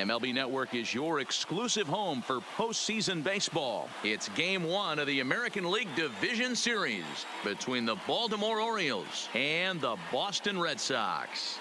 MLB Network is your exclusive home for postseason baseball. It's Game 1 of the American League Division Series between the Baltimore Orioles and the Boston Red Sox.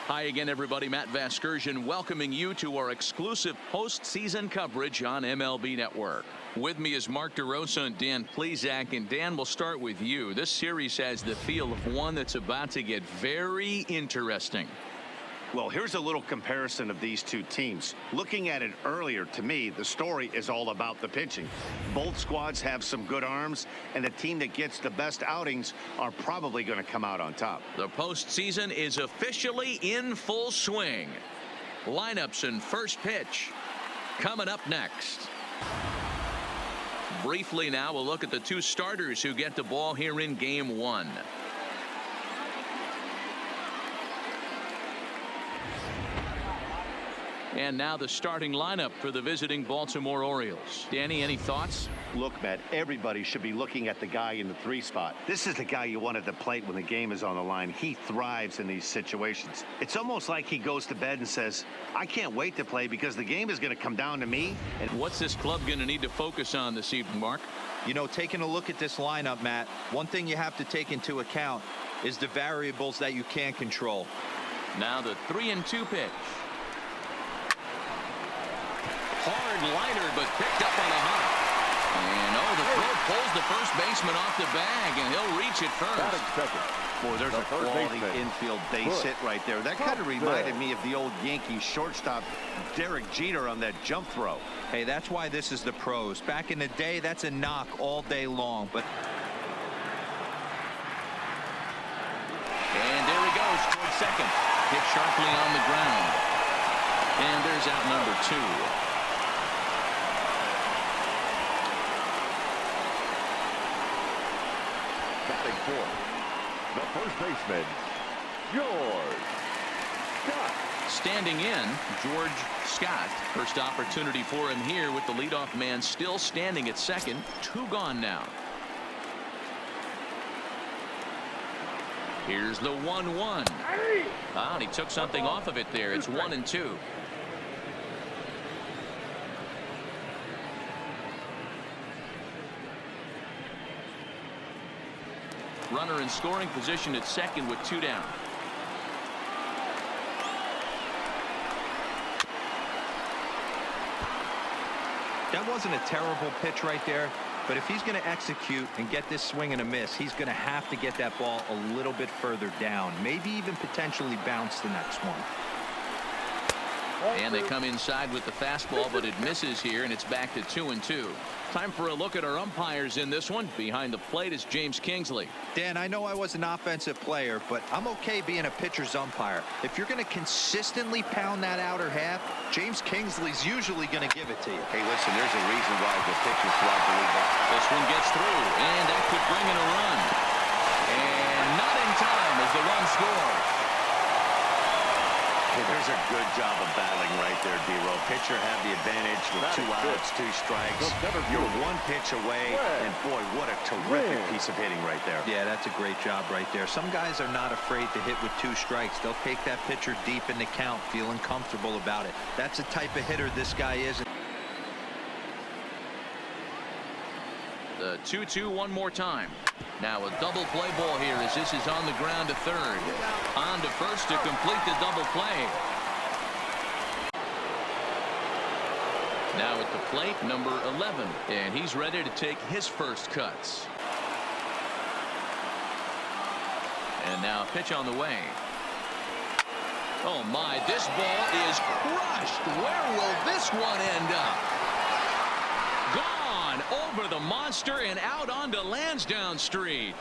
Hi again, everybody. Matt Vasgersian welcoming you to our exclusive postseason coverage on MLB Network. With me is Mark DeRosa and Dan Plesac. And Dan, we'll start with you. This series has the feel of one that's about to get very interesting. Well, here's a little comparison of these two teams. Looking at it earlier, to me, the story is all about the pitching. Both squads have some good arms, and the team that gets the best outings are probably going to come out on top. The postseason is officially in full swing. Lineups and first pitch coming up next. Briefly now, we'll look at the two starters who get the ball here in Game 1. And now the starting lineup for the visiting Baltimore Orioles. Danny, any thoughts? Look, Matt, everybody should be looking at the guy in the 3 spot. This is the guy you want at the plate when the game is on the line. He thrives in these situations. It's almost like he goes to bed and says, I can't wait to play because the game is going to come down to me. And what's this club going to need to focus on this evening, Mark? You know, taking a look at this lineup, Matt, one thing you have to take into account is the variables that you can't control. Now the 3-2 pitch. Hard liner, but picked up on a hop. And the throw pulls the first baseman off the bag, and he'll reach it first. Boy, there's a quality infield base hit right there. That kind of reminded me of the old Yankees shortstop Derek Jeter on that jump throw. Hey, that's why this is the pros. Back in the day, that's a knock all day long. But and there he goes towards second. Hit sharply on the ground. And there's out number 2. Batting fourth, the first baseman, George Scott. Standing in, George Scott. First opportunity for him here with the leadoff man still standing at second. 2 gone now. Here's the 1-1. And he took something off of it there. It's 1-2. Runner in scoring position at second with 2 down. that wasn't a terrible pitch right there. But if he's going to execute and get this swing and a miss, he's going to have to get that ball a little bit further down. Maybe even potentially bounce the next one. And they come inside with the fastball, but it misses here, and it's back to 2-2. Time for a look at our umpires in this one. Behind the plate is James Kingsley. Dan, I know I was an offensive player, but I'm okay being a pitcher's umpire. If you're going to consistently pound that outer half, James Kingsley's usually going to give it to you. Hey, listen, there's a reason why the pitchers throughout the league. This one gets through, and that could bring in a run. And not in time as the run scores. There's a good job of battling right there, D-Row. Pitcher had the advantage with 2 outs, 2 strikes. You're 1 pitch away, and boy, what a terrific piece of hitting right there. Yeah, that's a great job right there. Some guys are not afraid to hit with 2 strikes. They'll take that pitcher deep in the count, feeling comfortable about it. That's the type of hitter this guy is. The 2-2 one more time. Now a double play ball here as this is on the ground to third. On to first to complete the double play. Now at the plate, number 11, and he's ready to take his first cuts. And now a pitch on the way. Oh my, this ball is crushed. Where will this one end up? Gone over the monster and out onto Lansdowne Street.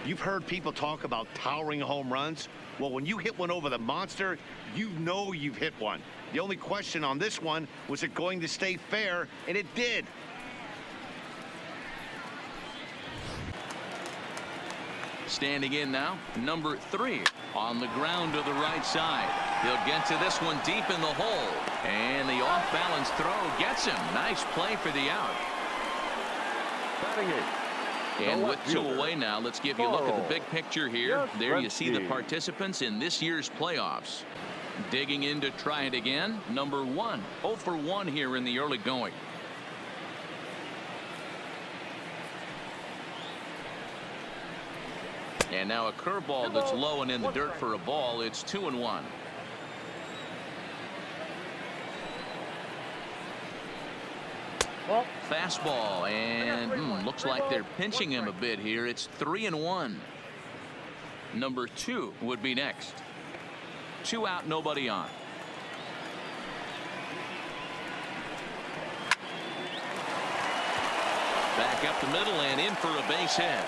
You've heard people talk about towering home runs. Well, when you hit one over the monster, you know you've hit one. The only question on this one was it going to stay fair, and it did. Standing in now, number 3 on the ground to the right side. He'll get to this one deep in the hole, and the off-balance throw gets him. Nice play for the out. Batting 8. And with 2 away now, let's give you a look at the big picture here. There you see the participants in this year's playoffs. Digging in to try it again, number 1. 0 for 1 here in the early going. And now a curveball that's low and in the dirt for a ball. It's 2-1. Fastball, and looks like they're pinching him a bit here. It's 3-1. Number 2 would be next. 2 out, nobody on. Back up the middle and in for a base hit.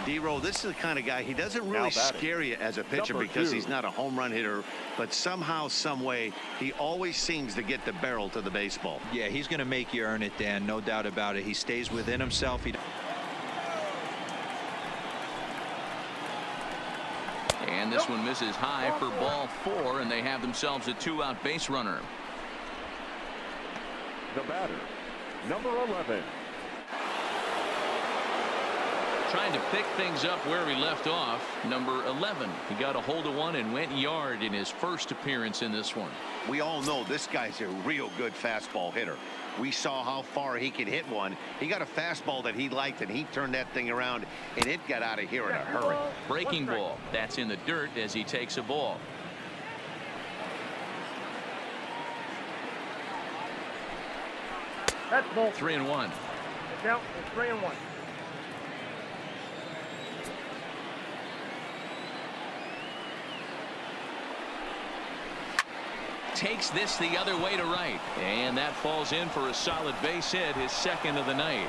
D-Roll, this is the kind of guy, he doesn't really scare you as a pitcher because he's not a home run hitter, but somehow, some way, he always seems to get the barrel to the baseball. Yeah, he's going to make you earn it, Dan. No doubt about it. He stays within himself. And this one misses high for ball 4, and they have themselves a 2-out base runner. The batter, number 11. Trying to pick things up where he left off. Number 11. He got a hold of one and went yard in his first appearance in this one. We all know this guy's a real good fastball hitter. We saw how far he could hit one. He got a fastball that he liked, and he turned that thing around, and it got out of here in a hurry. Breaking ball. That's in the dirt as he takes a ball. That's ball. 3-1. Now it's 3-1. Takes this the other way to right, and that falls in for a solid base hit, his second of the night.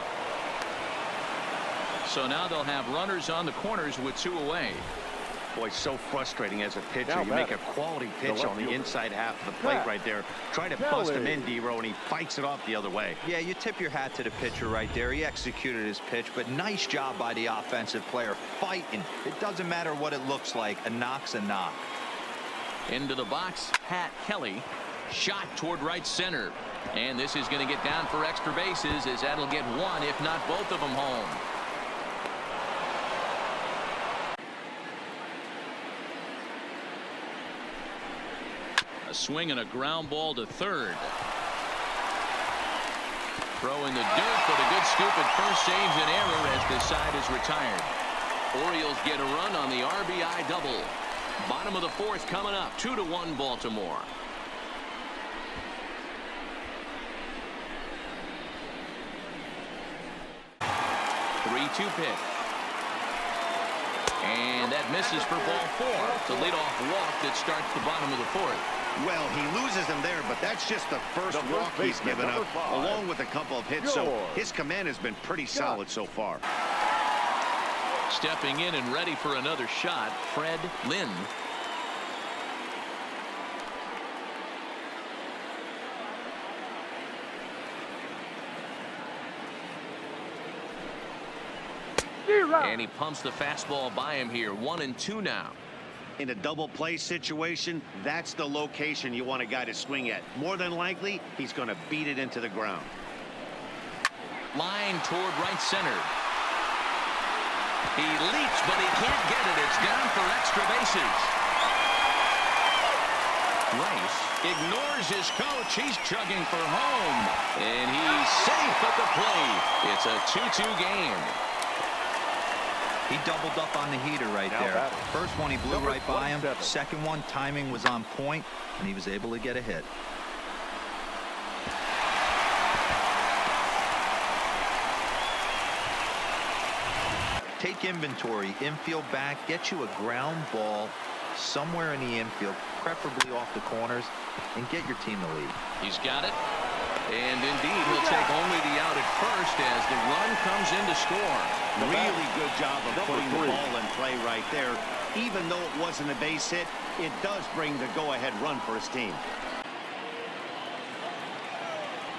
So now they'll have runners on the corners with 2 away. Boy, so frustrating as a pitcher. You make a quality pitch on the inside half of the plate right there. Try to bust him in, D-Row, and he fights it off the other way. Yeah, you tip your hat to the pitcher right there. He executed his pitch, but nice job by the offensive player fighting. It doesn't matter what it looks like. A knock's a knock. Into the box, Pat Kelly. Shot toward right center. And this is going to get down for extra bases, as that'll get 1, if not both of them, home. A swing and a ground ball to third. Throw in the dirt, but a good scoop at first saves an error as this side is retired. Orioles get a run on the RBI double. Bottom of the 4th coming up. 2-1 Baltimore. Three-two pitch. And that misses for ball 4. It's a leadoff walk that starts the bottom of the 4th. Well, he loses him there, but that's just the first walk he's given up, along with a couple of hits. So his command has been pretty solid so far. Stepping in and ready for another shot, Fred Lynn. And he pumps the fastball by him here. 1-2 now. In a double play situation, that's the location you want a guy to swing at. More than likely, he's going to beat it into the ground. Line toward right center. He leaps, but he can't get it. It's down for extra bases. Rice ignores his coach. He's chugging for home. And he's safe at the plate. It's a 2-2 game. He doubled up on the heater right there. First one he blew right by him. Second one, timing was on point, and he was able to get a hit. Take inventory, infield back, get you a ground ball somewhere in the infield, preferably off the corners, and get your team the lead. He's got it. And indeed, he'll take only the out at first as the run comes in to score. Really good job of putting the ball in play right there. Even though it wasn't a base hit, it does bring the go-ahead run for his team.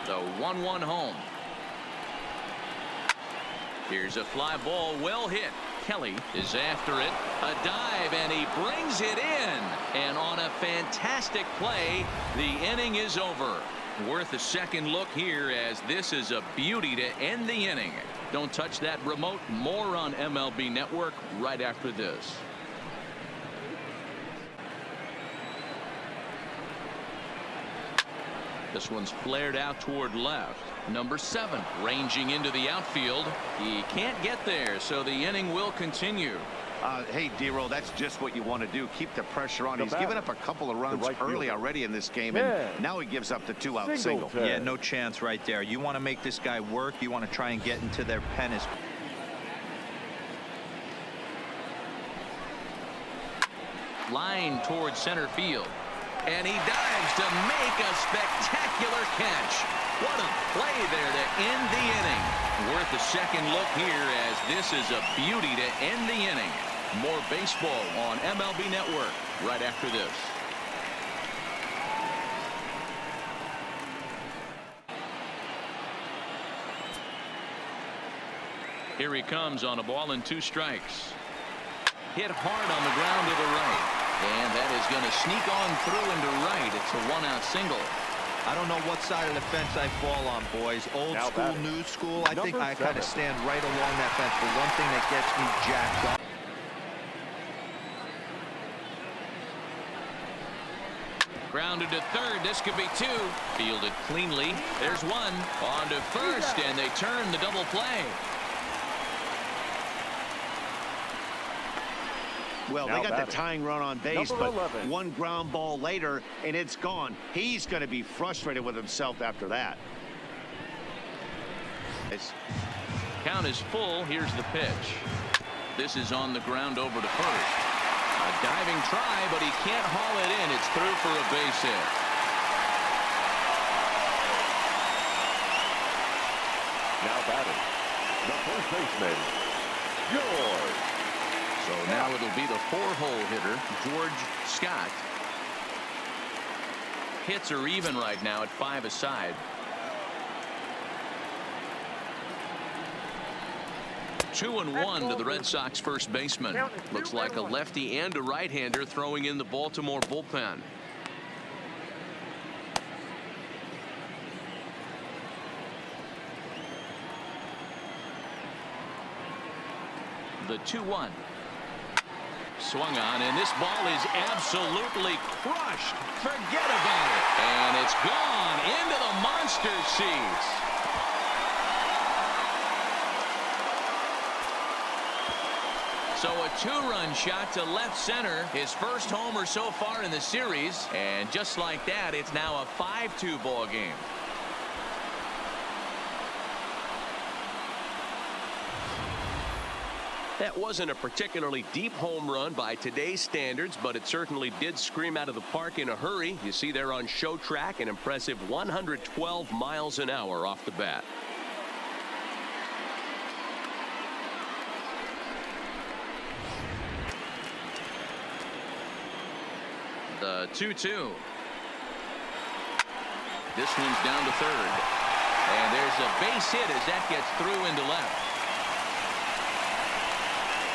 The 1-1 home. Here's a fly ball, well hit. Kelly is after it. A dive, and he brings it in. And on a fantastic play, the inning is over. Worth a second look here, as this is a beauty to end the inning. Don't touch that remote. More on MLB Network right after this. This one's flared out toward left. Number 7 ranging into the outfield. He can't get there, so the inning will continue. Hey, D-Roll, that's just what you want to do. Keep the pressure on. He's given up a couple of runs early already in this game, and now he gives up the 2-out single. Yeah, no chance right there. You want to make this guy work. You want to try and get into their pen. Line towards center field. And he dives to make a spectacular catch. What a play there to end the inning. Worth a second look here, as this is a beauty to end the inning. More baseball on MLB Network right after this. Here he comes on a ball and 2 strikes. Hit hard on the ground to the right. And that is going to sneak on through into right. It's a 1-out single. I don't know what side of the fence I fall on, boys. Old school, new school. I think I kind of stand right along that fence. The one thing that gets me jacked up. Grounded to third. This could be 2. Fielded cleanly. There's 1. On to first, and they turn the double play. Well, they got the tying run on base, but 1 ground ball later, and it's gone. He's going to be frustrated with himself after that. Count is full. Here's the pitch. This is on the ground over to first. A diving try, but he can't haul it in. It's through for a base hit. Now batting, the first baseman, George. So now it'll be the 4-hole hitter, George Scott. Hits are even right now at 5 aside. 2-1 to the Red Sox first baseman. Looks like a lefty and a right-hander throwing in the Baltimore bullpen. The 2-1. Swung on, and this ball is absolutely crushed. Forget about it. And it's gone into the monster seats. So a 2-run shot to left center. His first homer so far in the series. And just like that, it's now a 5-2 ball game. That wasn't a particularly deep home run by today's standards, but it certainly did scream out of the park in a hurry. You see there on show track an impressive 112 miles an hour off the bat. The 2-2. This one's down to third. And there's a base hit as that gets through into left.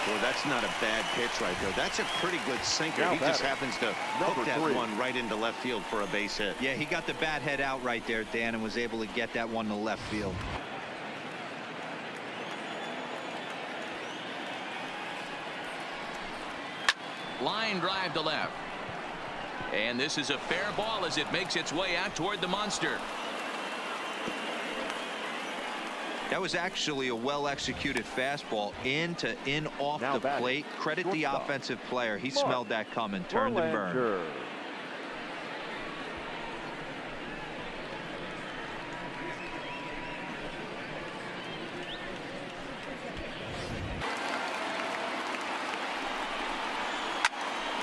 Boy, that's not a bad pitch right there. That's a pretty good sinker. He just happens to hook that one right into left field for a base hit. Yeah, he got the bat head out right there, Dan, and was able to get that one to left field. Line drive to left. And this is a fair ball as it makes its way out toward the monster. That was actually a well-executed fastball in off the plate. Credit the offensive player. He smelled that coming. Turned and burned.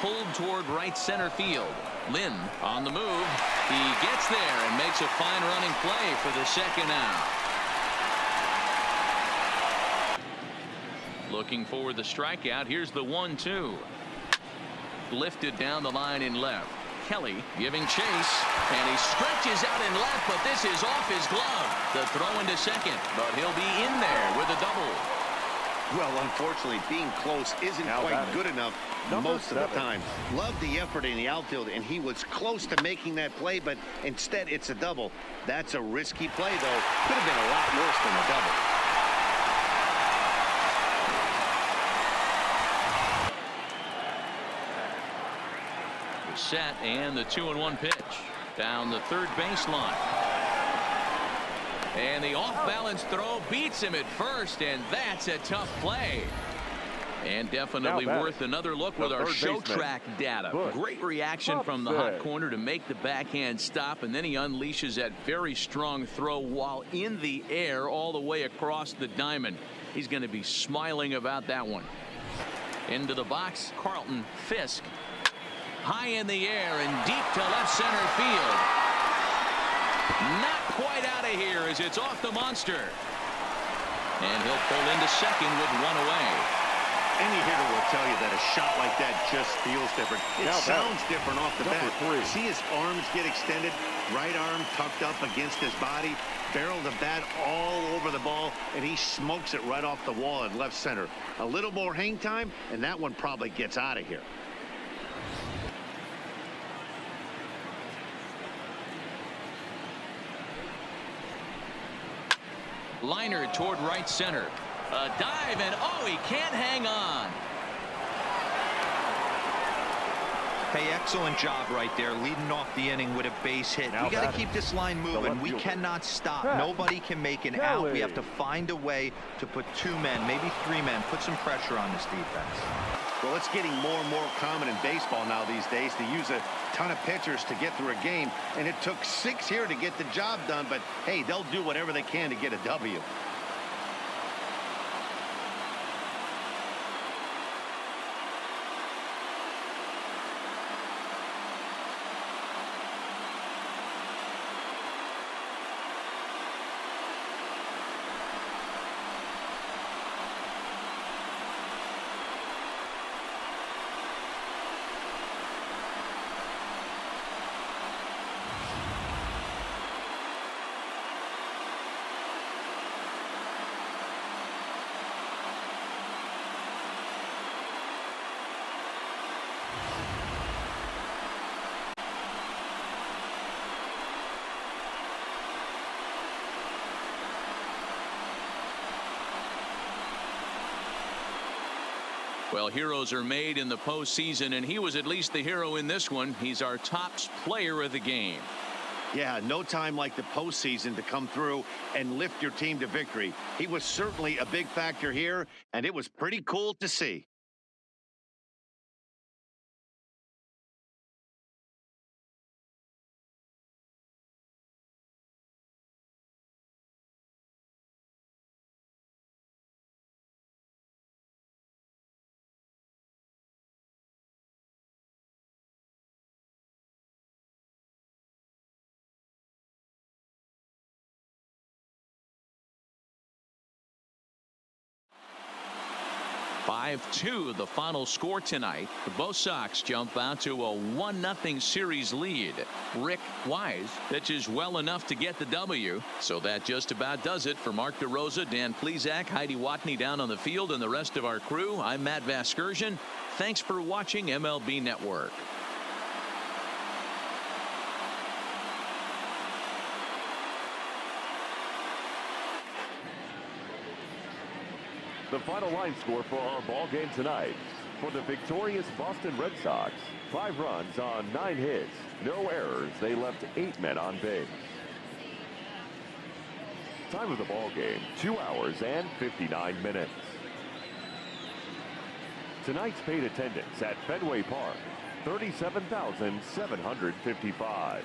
Pulled toward right center field. Lynn on the move. He gets there and makes a fine running play for the second out. Looking for the strikeout. Here's the 1-2. Lifted down the line in left. Kelly giving chase, and he stretches out in left, but this is off his glove. The throw into second, but he'll be in there with a double. Well, unfortunately, being close isn't quite good enough most of the time. Love the effort in the outfield, and he was close to making that play, but instead it's a double. That's a risky play, though. Could have been a lot worse than a double. Set, and the 2-1 pitch down the third baseline. And the off-balance throw beats him at first, and that's a tough play. And definitely worth another look with our show track data. Great reaction from the hot corner to make the backhand stop, and then he unleashes that very strong throw while in the air all the way across the diamond. He's going to be smiling about that one. Into the box, Carlton Fisk. High in the air and deep to left center field. Not quite out of here as it's off the monster. And he'll pull into second with one away. Any hitter will tell you that a shot like that just feels different. It sounds different off the bat. See his arms get extended, right arm tucked up against his body, barrel the bat all over the ball, and he smokes it right off the wall in left center. A little more hang time, and that one probably gets out of here. Liner toward right center. A dive, and oh, he can't hang on. Hey, excellent job right there, leading off the inning with a base hit. We got to keep this line moving. We cannot stop. Nobody can make an out. We have to find a way to put 2 men, maybe 3 men, put some pressure on this defense. Well, it's getting more and more common in baseball now these days to use a ton of pitchers to get through a game, and it took 6 here to get the job done, but hey, they'll do whatever they can to get a W. Well, heroes are made in the postseason, and he was at least the hero in this one. He's our top player of the game. Yeah, no time like the postseason to come through and lift your team to victory. He was certainly a big factor here, and it was pretty cool to see. (5-2) the final score tonight. The Bo Sox jump out to a 1-0 series lead. Rick Wise pitches well enough to get the W. So that just about does it for Mark DeRosa, Dan Plesac, Heidi Watney down on the field, and the rest of our crew. I'm Matt Vasgersian. Thanks for watching MLB Network. The final line score for our ball game tonight. For the victorious Boston Red Sox, 5 runs on 9 hits, no errors. They left 8 men on base. Time of the ball game, 2 hours and 59 minutes. Tonight's paid attendance at Fenway Park, 37,755.